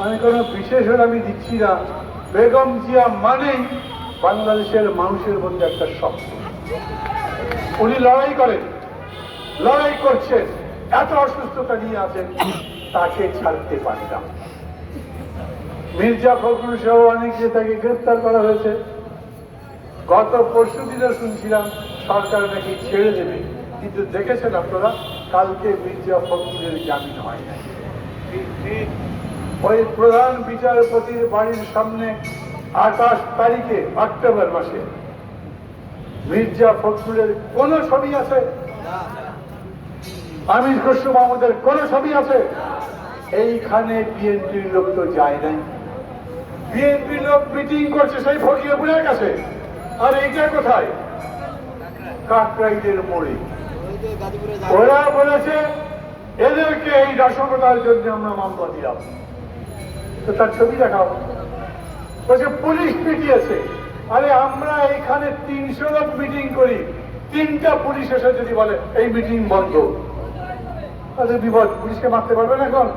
আমি কোনো বিশেষণ আমি দিচ্ছি না। বেগম জিয়া মানেই বাংলাদেশের মানুষের মধ্যে একটা স্বপ্ন। উনি লড়াই করেন, লড়াই করছেন, এত অসুস্থতা নিয়ে আছেন, তাকে ছাড়তে পারি না। মির্জা ফখরুল সহ অনেক নেতাকে গ্রেফতার করা হয়েছে। গত পরশু দিনে শুনছিলাম সরকার নাকি ছেড়ে দেবে, কিন্তু দেখেছেন আপনারা কালকে মির্জা ফখরুলের জামিন হয় নাই। ওই প্রধান বিচারপতির বাড়ির সামনে 28 তারিখে অক্টোবর মাসে মির্জা ফখরুলের কোন ছবি আছে? আমির খসরু মাহমুদের কোন ছবি আছে? এইখানে বিএনপির লোক তো যায় নাই। বিএনপির লোক মিটিং করছে সেই ফকিরপুরের কাছে, আর এইটা কোথায়? কাকরাইলের মোড়ে। ওরা বলেছে এদেরকে এই নাশকতার জন্য আমরা মামলা দিলাম। তো তার ছবি দেখাও। বলছে পুলিশ পিটিয়েছে। আরে আমরা এখানে 300 লোক মিটিং করি, 3টা পুলিশ এসে যদি বলে এই মিটিং বন্ধ, তাহলে বিপদ। পুলিশকে মারতে পারবে না। এখন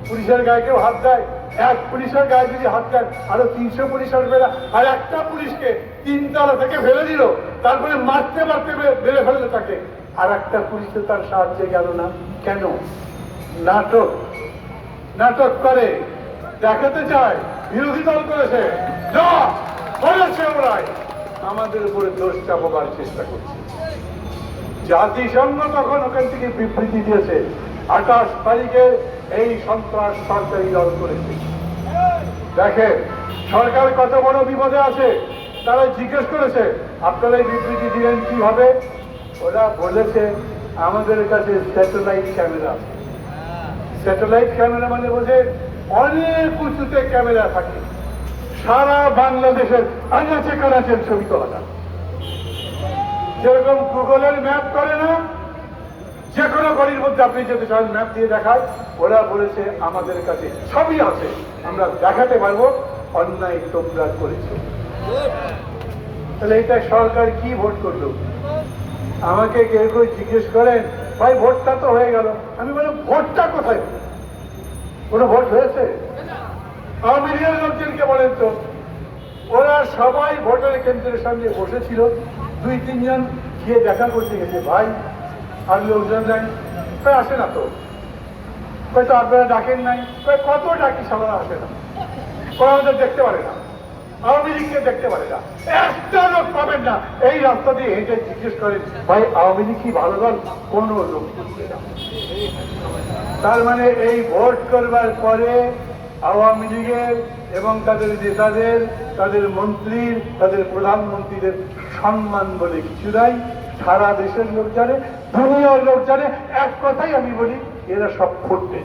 পুলিশের গায়ে কেউ হাত দেয়, এক পুলিশের গায়ে যদি হাত দেয় আরো 300 পুলিশ আসবে না। আর একটা পুলিশকে 3 তলা থেকে ফেলে দিল, তারপরে মারতে মারতে বেড়ে ফেললো তাকে, আর একটা পুলিশ তো তার সাহায্যে গেল না। কেন? নাটক, নাটক করে দেখাতে চায় বিরোধী দল করেছে, না করেছে ওরাই আমাদের উপরে দোষ চাপাবার চেষ্টা করছে। জাতিসংঘ তখন ওখান থেকে বিবৃতি দিয়েছে 28 তারিখে এই সন্ত্রাস সরকারি দল করেছে। দেখে সরকার কত বড় বিপদে আছে। তারা জিজ্ঞেস করেছে আপনারা এই বিবৃতি দিলেন কিভাবে? ওরা বলেছে আমাদের কাছে স্যাটেলাইট ক্যামেরা। স্যাটেলাইট ক্যামেরা মানে বোঝে অনেক উঁচুতে ক্যামেরা থাকে, সারা বাংলাদেশের আনাচে কানাচের ছবি তোলা যায়। যেরকম গুগলের ম্যাপ করে না, যে কোনো গলির মধ্যে আপনি যেতে চান ম্যাপ দিয়ে দেখায়, ওরা বলেছে আমাদের কাছে সবই আছে, আমরা দেখাতে পারবো অন্যায় তোমরা করেছ। তাহলে এটা সরকার কি ভোট করলো? আমাকে কেউ কেউ জিজ্ঞেস করেন ভাই ভোটটা তো হয়ে গেল। আমি বলি ভোটটা কোথায়? কোনো ভোট হয়েছে? আওয়ামী লীগের লোকজনকে বলেন তো, ওরা সবাই ভোটের কেন্দ্রের সামনে বসেছিল, 2-3 জন গিয়ে দেখা করতে গেছে, ভাই আর লোকজন নাই, আসে না তো, হয়তো আপনারা ডাকেন নাই, কত ডাকি সাধারণ আসে না, ওরা আমাদের দেখতে পারে না, আওয়ামী লীগকে দেখতে পারে না, একটা লোক পাবেন না। এই রাস্তা দিয়ে হেঁটে জিজ্ঞেস করেন ভাই আওয়ামী লীগ কি ভালো দল? কোন লোক করবে না। তার মানে এই ভোট করবার পরে আওয়ামী লীগের এবং তাদের নেতাদের, তাদের মন্ত্রীর, তাদের প্রধানমন্ত্রীদের সম্মান বলে কিছু নাই। সারা দেশের লোক জানে, দুনিয়ার লোক জানে। এক কথাই আমি বলি, এরা সব ফুটবে।